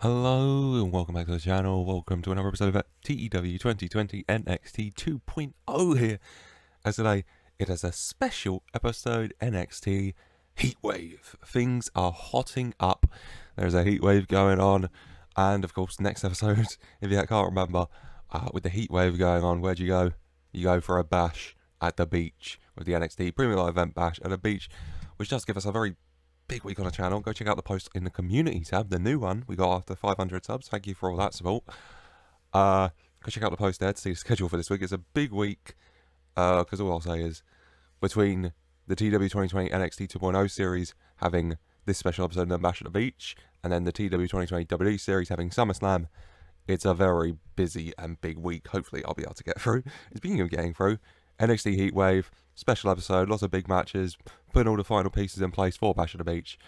Hello and welcome back to the channel. Welcome to another episode of TEW 2020 NXT 2.0 here. As today, it is a special episode NXT Heatwave. Things are hotting up. There's a heatwave going on. And of course, next episode, if you can't remember, with the heatwave going on, where'd you go? You go for a bash at the beach with the NXT Premium Live Event Bash at the beach, which does give us a very big week on the channel. Go check out the post in the community tab, the new one we got after 500 subs. Thank you for all that support. Go check out the post there to see the schedule for this week. It's a big week because all I'll say is between the TEW 2020 NXT 2.0 series having this special episode of Bash at the Beach and then the TEW 2020 WWE series having SummerSlam, it's a very busy and big week. Hopefully I'll be able to get through. Speaking of getting through, NXT Heatwave, special episode, lots of big matches, putting all the final pieces in place for Bash at the Beach.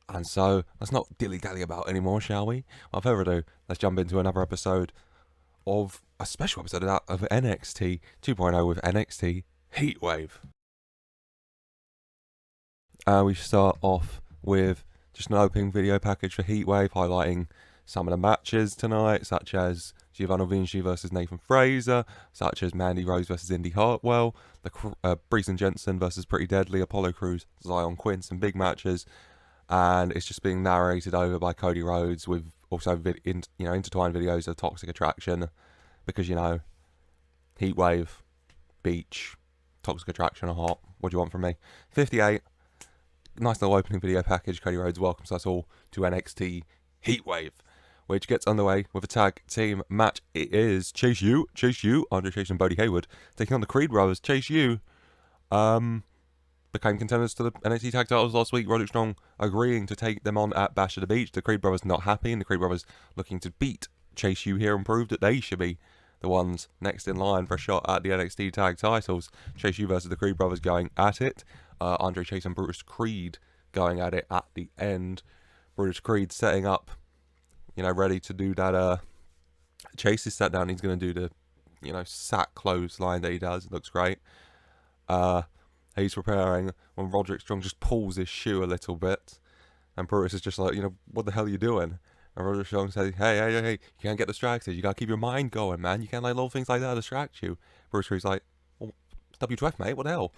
And so, let's not dilly-dally about anymore, shall we? Without further ado, let's jump into another episode of a special episode of NXT 2.0 with NXT Heatwave. We start off with just an opening video package for Heatwave, highlighting some of the matches tonight, such as Giovanni Vinci versus Nathan Frazer, such as Mandy Rose versus Indi Hartwell, the Crews and Xyon versus Pretty Deadly, Apollo Crews, Xyon Quinn, some big matches, and it's just being narrated over by Cody Rhodes with also intertwined videos of Toxic Attraction, because Heatwave, Beach, Toxic Attraction are hot. What do you want from me? 58, nice little opening video package. Cody Rhodes welcomes us all to NXT Heatwave, which gets underway with a tag team match. It is Chase U, Andre Chase and Bodie Hayward taking on the Creed brothers. Chase U became contenders to the NXT tag titles last week. Roderick Strong agreeing to take them on at Bash at the Beach. The Creed brothers not happy, and the Creed brothers looking to beat Chase U here and prove that they should be the ones next in line for a shot at the NXT tag titles. Chase U versus the Creed brothers going at it. Andre Chase and Brutus Creed going at it at the end. Brutus Creed setting up, ready to do that. Chase is sat down. He's going to do the, sack clothesline that he does. It looks great. He's preparing when Roderick Strong just pulls his shoe a little bit. And Brutus is just like, what the hell are you doing? And Roderick Strong says, hey, you can't get distracted. You got to keep your mind going, man. You can't let little things like that distract you. Brutus Creed's like, well, it's WTF, mate. What the hell?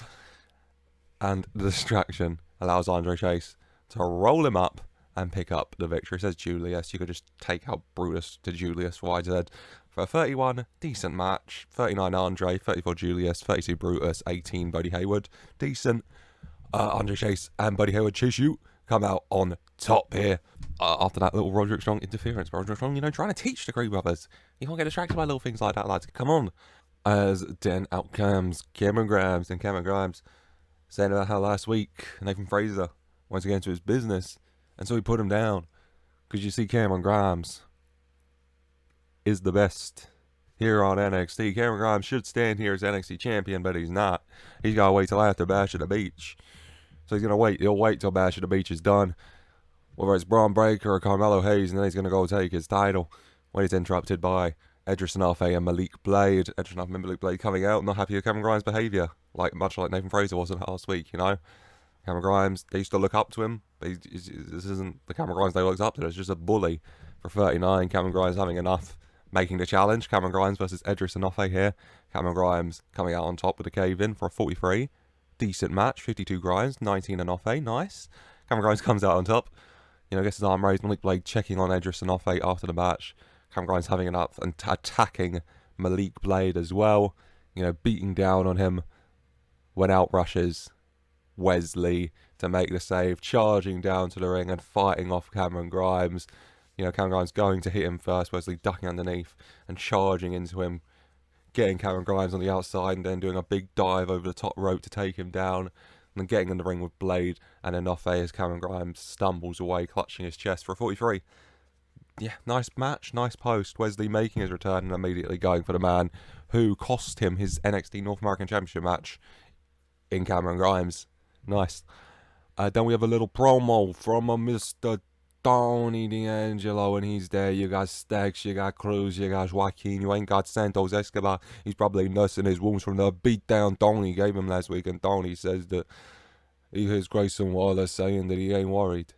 And the distraction allows Andre Chase to roll him up and pick up the victory. It says Julius. You could just take out Brutus to Julius YZ for a 31 decent match. 39 Andre, 34 Julius, 32 Brutus, 18 Bodie Hayward. Decent. Andre Chase and Bodie Hayward, Chase U, come out on top here after that little Roderick Strong interference. Roderick Strong, trying to teach the Creed brothers. You can't get distracted by little things like that, lads. Come on. As then out comes Cameron Grimes, and Cameron Grimes saying about how last week Nathan Frazer wanted to get into his business, and so he put him down. Because you see, Cameron Grimes is the best here on NXT. Cameron Grimes should stand here as NXT champion, but he's not. He's got to wait till after Bash at the Beach. So he's going to wait. He'll wait till Bash at the Beach is done, whether it's Bron Breakker or Carmelo Hayes, and then he's going to go take his title when he's interrupted by Edris Anafe and Malik Blade. Edris Anafe and Malik Blade coming out, not happy with Cameron Grimes' behaviour, much like Nathan Frazer was last week, Cameron Grimes, they used to look up to him, but this isn't the Cameron Grimes they looked up to. It's just a bully for 39. Cameron Grimes having enough, making the challenge. Cameron Grimes versus Edris Anafe here. Cameron Grimes coming out on top with a cave-in for a 43. Decent match. 52 Grimes, 19 Anafe. Nice. Cameron Grimes comes out on top. Gets his arm raised. Malik Blade checking on Edris Anafe after the match. Cameron Grimes having enough and attacking Malik Blade as well. Beating down on him when out rushes Wesley to make the save, charging down to the ring and fighting off Cameron Grimes. Cameron Grimes going to hit him first, Wesley ducking underneath and charging into him, getting Cameron Grimes on the outside and then doing a big dive over the top rope to take him down, and then getting in the ring with Blade and Anafe as Cameron Grimes stumbles away, clutching his chest for a 43. Yeah, nice match, nice post. Wesley making his return and immediately going for the man who cost him his NXT North American Championship match in Cameron Grimes. Nice. Then we have a little promo from a Mr. Tony D'Angelo, and he's there. You got Stacks, you got Cruz, you got Joaquin, you ain't got Santos Escobar. He's probably nursing his wounds from the beatdown Tony gave him last week, and Tony says that he hears Grayson Waller saying that he ain't worried.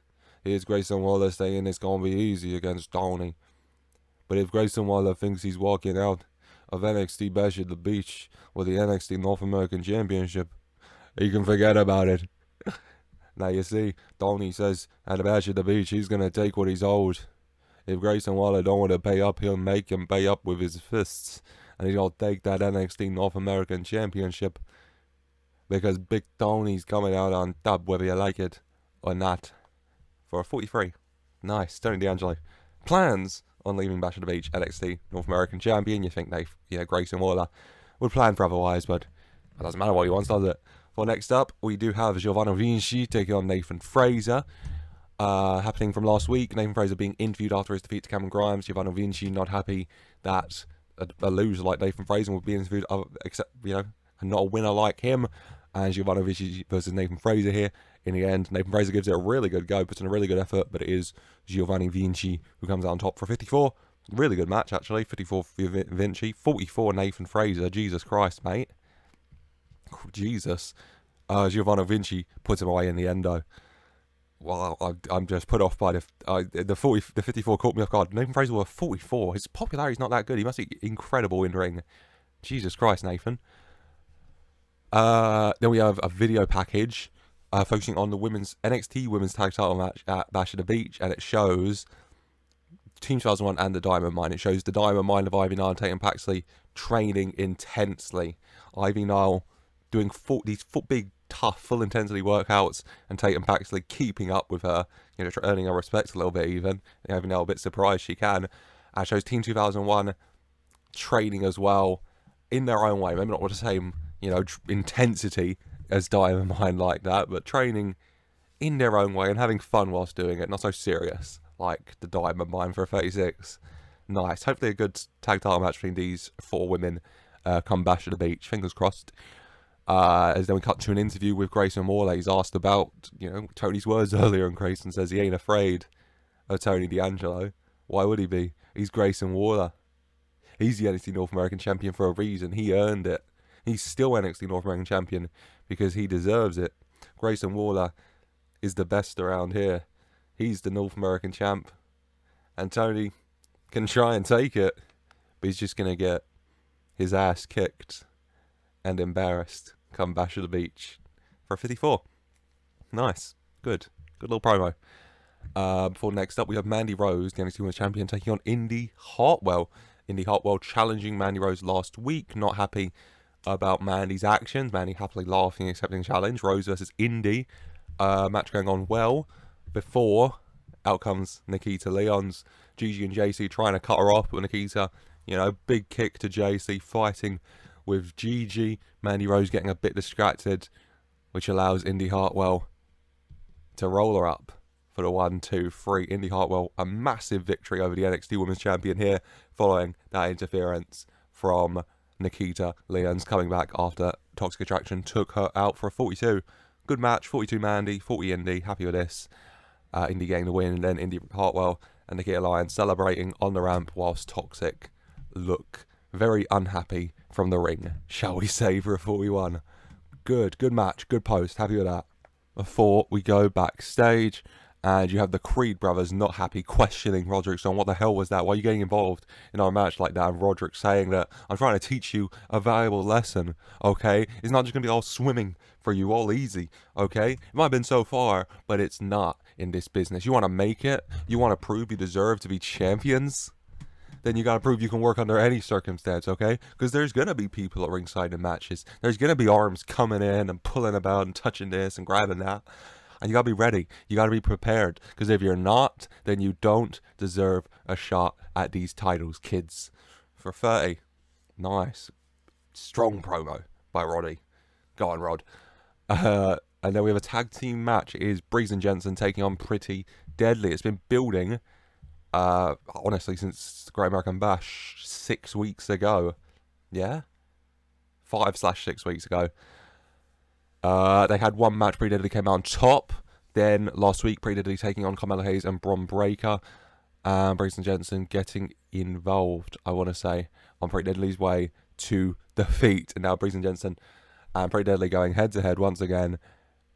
Here's Grayson Waller saying it's going to be easy against Tony. But if Grayson Waller thinks he's walking out of NXT Bash at the Beach with the NXT North American Championship, he can forget about it. Now you see, Tony says at the Bash at the Beach he's going to take what he's owed. If Grayson Waller don't want to pay up, he'll make him pay up with his fists. And he'll take that NXT North American Championship. Because Big Tony's coming out on top, whether you like it or not. For a 43. Nice. Tony D'Angelo. Plans on leaving Bash at the Beach, NXT North American Champion. You think Grayson Waller would plan for otherwise, but it doesn't matter what he wants, does it? For next up, we do have Giovanni Vinci taking on Nathan Frazer. Happening from last week, Nathan Frazer being interviewed after his defeat to Cameron Grimes. Giovanni Vinci not happy that a loser like Nathan Frazer would be interviewed, except, and not a winner like him. And Giovanni Vinci versus Nathan Frazer here. In the end, Nathan Frazer gives it a really good go, puts in a really good effort, but it is Giovanni Vinci who comes out on top for 54. Really good match, actually. 54 for Vinci, 44 Nathan Frazer. Jesus Christ, mate. Jesus. Giovanni Vinci puts him away in the end, though. Well, I'm just put off by the 54 caught me off guard. Nathan Frazer was 44. His popularity's not that good. He must be incredible in ring. Jesus Christ, Nathan. Then we have a video package focusing on the NXT Women's Tag Title match at Bash at the Beach, and it shows Team 2001 and the Diamond Mine. It shows the Diamond Mine of Ivy Nile and Tatum Paxley training intensely. Ivy Nile doing these big, tough, full intensity workouts, and Tatum Paxley keeping up with her, earning her respect a little bit even. Ivy Nile a bit surprised she can. It shows Team 2001 training as well in their own way. Maybe not with the same, intensity as Diamond Mine like that, but training in their own way and having fun whilst doing it. Not so serious like the Diamond Mine for a 36. Nice. Hopefully a good tag title match between these four women come Bash at the Beach. Fingers crossed. As then we cut to an interview with Grayson Waller. He's asked about, Tony's words earlier, and Grayson says he ain't afraid of Tony D'Angelo. Why would he be? He's Grayson Waller. He's the NXT North American Champion for a reason. He earned it. He's still NXT North American Champion because he deserves it. Grayson Waller is the best around here. He's the North American champ. And Tony can try and take it, but he's just going to get his ass kicked and embarrassed come Bash at the Beach for 54. Nice. Good little promo. Before next up, we have Mandy Rose, the NXT Women's Champion, taking on Indi Hartwell. Indi Hartwell challenging Mandy Rose last week. Not happy about Mandy's actions. Mandy happily laughing, accepting the challenge. Rose versus Indi. Match going on well. Before, out comes Nikita Lyons. Gigi and JC trying to cut her off, but Nikita, big kick to JC, fighting with Gigi. Mandy Rose getting a bit distracted, which allows Indi Hartwell to roll her up for the 1, 2, 3. Indi Hartwell, a massive victory over the NXT Women's Champion here, following that interference from Nikita Lyons, coming back after Toxic Attraction took her out for a 42. Good match, 42 Mandy, 40 Indi. Happy with this. Indi getting the win, and then Indi Hartwell and Nikita Lyons celebrating on the ramp whilst Toxic look very unhappy from the ring, shall we say, for a 41. Good match, good post, happy with that. Before we go backstage, and you have the Creed brothers not happy, questioning Roderick Strong. What the hell was that? Why are you getting involved in our match like that? And Roderick saying that, I'm trying to teach you a valuable lesson, okay? It's not just going to be all swimming for you, all easy, okay? It might have been so far, but it's not in this business. You want to make it? You want to prove you deserve to be champions? Then you got to prove you can work under any circumstance, okay? Because there's going to be people at ringside in matches. There's going to be arms coming in and pulling about and touching this and grabbing that. And you got to be ready. You got to be prepared. Because if you're not, then you don't deserve a shot at these titles, kids. For 30. Nice. Strong promo by Roddy. Go on, Rod. And then we have a tag team match. It is Breeze and Jensen taking on Pretty Deadly. It's been building, honestly, since the Great American Bash 6 weeks ago. Yeah? 5/6 weeks ago. They had one match. Pretty Deadly came out on top. Then last week, Pretty Deadly taking on Carmelo Hayes and Bron Breakker. Breeze and Jensen getting involved, I want to say, on Pretty Deadly's way to defeat. And now Breeze and Jensen and Pretty Deadly going head to head once again.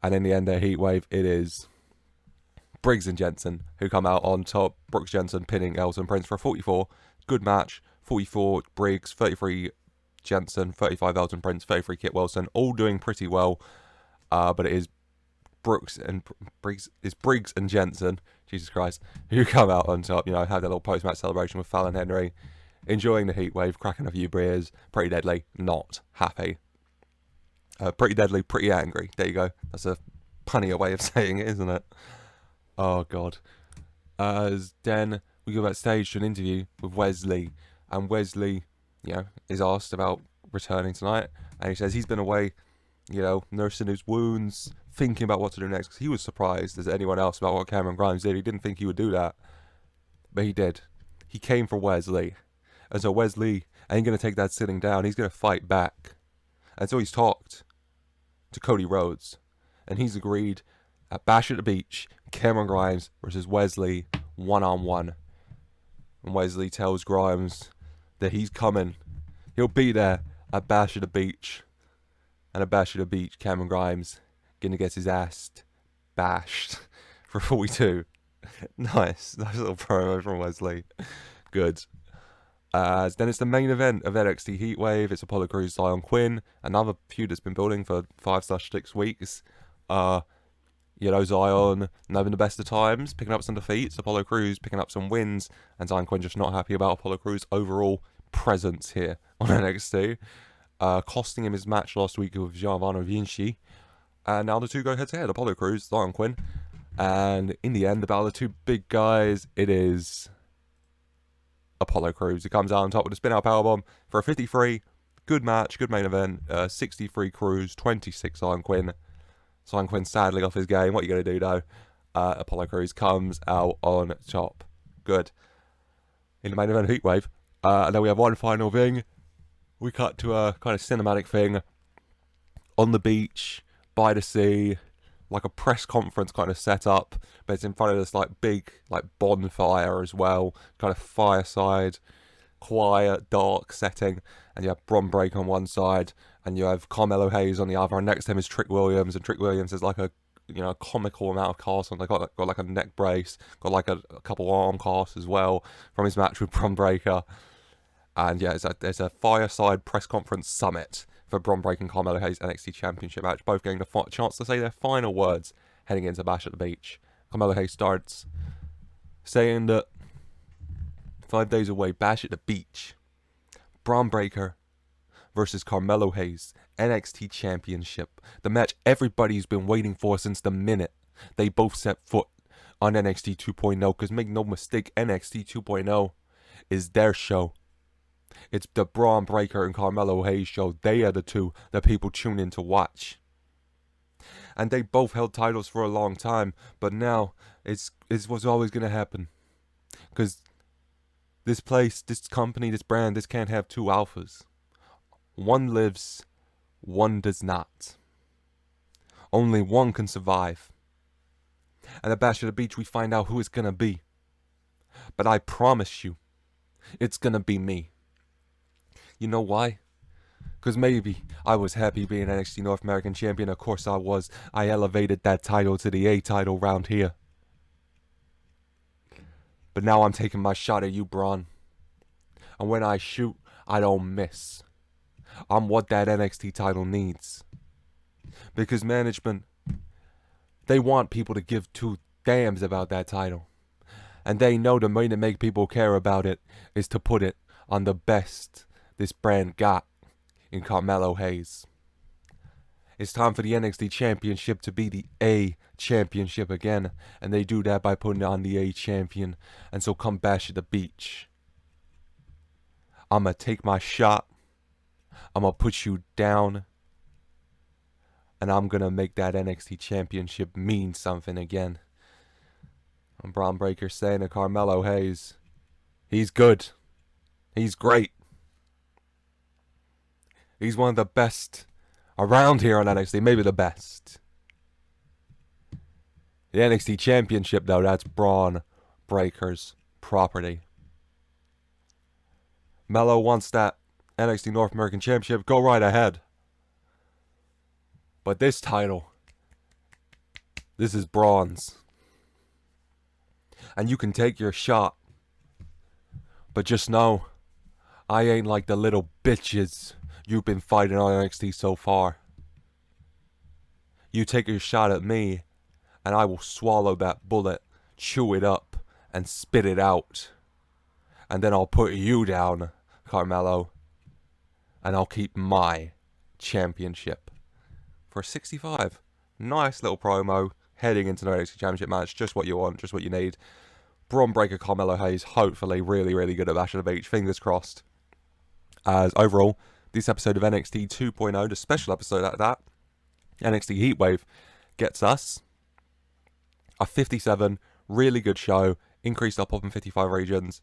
And in the end, their Heatwave, it is Briggs and Jensen, who come out on top. Brooks Jensen pinning Elton Prince for a 44. Good match. 44 Briggs, 33 Jensen, 35 Elton Prince, 33 Kit Wilson, all doing pretty well. But it is Briggs and Jensen, Jesus Christ, who come out on top. You know, have their little post-match celebration with Fallon Henry, enjoying the Heatwave, cracking a few beers. Pretty Deadly, not happy. Pretty Deadly, pretty angry. There you go. That's a punnier way of saying it, isn't it? Oh God. Then we go backstage to an interview with Wesley, and Wesley, you know, is asked about returning tonight, and he says he's been away, you know, nursing his wounds, thinking about what to do next, because he was surprised as anyone else about what Cameron Grimes did. He didn't think he would do that, but he did. He came for Wesley, and so Wesley ain't going to take that sitting down. He's going to fight back, and so he's talked to Cody Rhodes, and he's agreed at Bash at the Beach, Cameron Grimes versus Wesley, one-on-one. And Wesley tells Grimes that he's coming. He'll be there at Bash at the Beach. And at Bash at the Beach, Cameron Grimes gonna get his ass bashed for 42. Nice little promo from Wesley. Good. Then it's the main event of NXT Heatwave. It's Apollo Crews, Xyon Quinn. Another feud that's been building for 5-6 weeks. You know, Xyon having the best of times, picking up some defeats. Apollo Crews picking up some wins. And Xyon Quinn just not happy about Apollo Crews' overall presence here on NXT. Costing him his match last week with Giovanni Vinci. And now the two go head-to-head. Apollo Crews, Xyon Quinn. And in the end, about the two big guys, it is Apollo Crews. He comes out on top with a spin-out powerbomb for a 53. Good match, good main event. 63 Crews, 26 Xyon Quinn. Xyon Quinn sadly off his game. What are you going to do, though? Apollo Crews comes out on top. Good. In the main event, Heatwave. And then we have one final thing. We cut to a kind of cinematic thing on the beach, by the sea, like a press conference kind of setup, but it's in front of this like big like bonfire as well, kind of fireside, quiet, dark setting, and you have Bron Breakker on one side, and you have Carmelo Hayes on the other, and next to him is Trick Williams, and Trick Williams is like a, you know, comical amount of casts on. They got like a neck brace, got like a couple arm casts as well from his match with Bron Breakker. And yeah, there's a fireside press conference summit for Bron Breakker and Carmelo Hayes NXT Championship match, both getting the chance to say their final words heading into Bash at the Beach. Carmelo Hayes starts saying that 5 days away, Bash at the Beach, Bron Breakker versus Carmelo Hayes NXT Championship, the match everybody's been waiting for since the minute they both set foot on NXT 2.0, because make no mistake, NXT 2.0 is their show. It's the Bron Breakker and Carmelo Hayes show. They are the two that people tune in to watch. And they both held titles for a long time, but now it's what's always going to happen. Because this place, this company, this brand, this can't have two alphas. One lives, one does not. Only one can survive. And at Bash at the Beach, we find out who it's going to be. But I promise you, it's going to be me. You know why? Because maybe I was happy being NXT North American Champion. Of course I was. I elevated that title to the A title round here. But now I'm taking my shot at you, Bron. And when I shoot, I don't miss. I'm what that NXT title needs. Because management, they want people to give two damns about that title. And they know the way to make people care about it is to put it on the best this brand got in Carmelo Hayes. It's time for the NXT Championship to be the A Championship again, and they do that by putting on the A Champion. And so come Bash at the Beach. I'ma take my shot. I'ma put you down. And I'm gonna make that NXT Championship mean something again. And Bron Breakker saying to Carmelo Hayes, he's good. He's great. He's one of the best around here on NXT, maybe the best. The NXT Championship, though, that's Bron Breakker's property. Melo wants that NXT North American Championship. Go right ahead. But this title, this is Bron's. and you can take your shot. But just know, I ain't like the little bitches you've been fighting on NXT so far. You take your shot at me, and I will swallow that bullet, chew it up, and spit it out. And then I'll put you down, Carmelo, and I'll keep my championship. For 65. Nice little promo heading into the NXT Championship match. Just what you want, just what you need. Bron Breakker, Carmelo Hayes, hopefully really, really good at Bash at the Beach. Fingers crossed. As overall, this episode of NXT 2.0, the special episode at that, NXT Heatwave, gets us a 57. Really good show. Increased our pop in 55 regions.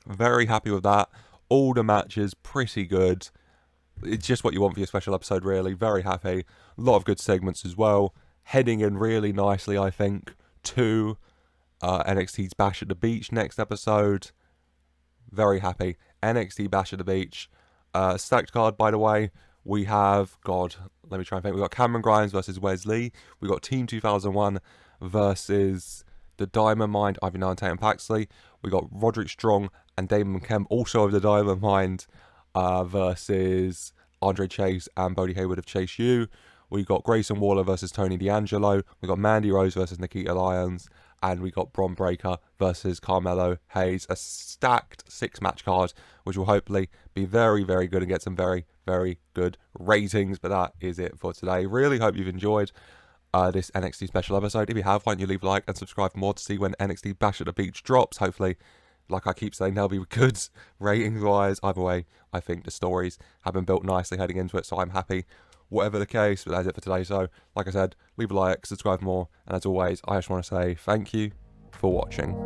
Very happy with that. All the matches pretty good. It's just what you want for your special episode, really. Very happy. A lot of good segments as well. Heading in really nicely, I think, to NXT's Bash at the Beach next episode. Very happy. NXT Bash at the Beach. Stacked card, by the way. We have, God, let me try and think. We've got Cameron Grimes versus Wesley. We've got Team 2001 versus the Diamond Mind, Ivy Nante and Paxley. We got Roderick Strong and Damon Kemp, also of the Diamond Mind, versus Andre Chase and Bodie Hayward of Chase U. We got Grayson Waller versus Tony D'Angelo. We got Mandy Rose versus Nikita Lyons. And we got Bron Breakker versus Carmelo Hayes. A stacked 6-match card, which will hopefully be very, very good and get some very, very good ratings. But that is it for today. Really hope you've enjoyed this NXT special episode. If you have, why don't you leave a like and subscribe for more to see when NXT Bash at the Beach drops. Hopefully, like I keep saying, they'll be good ratings-wise. Either way, I think the stories have been built nicely heading into it, so I'm happy. Whatever the case, but that's it for today. So, like I said, leave a like, subscribe for more, and as always, I just want to say thank you for watching.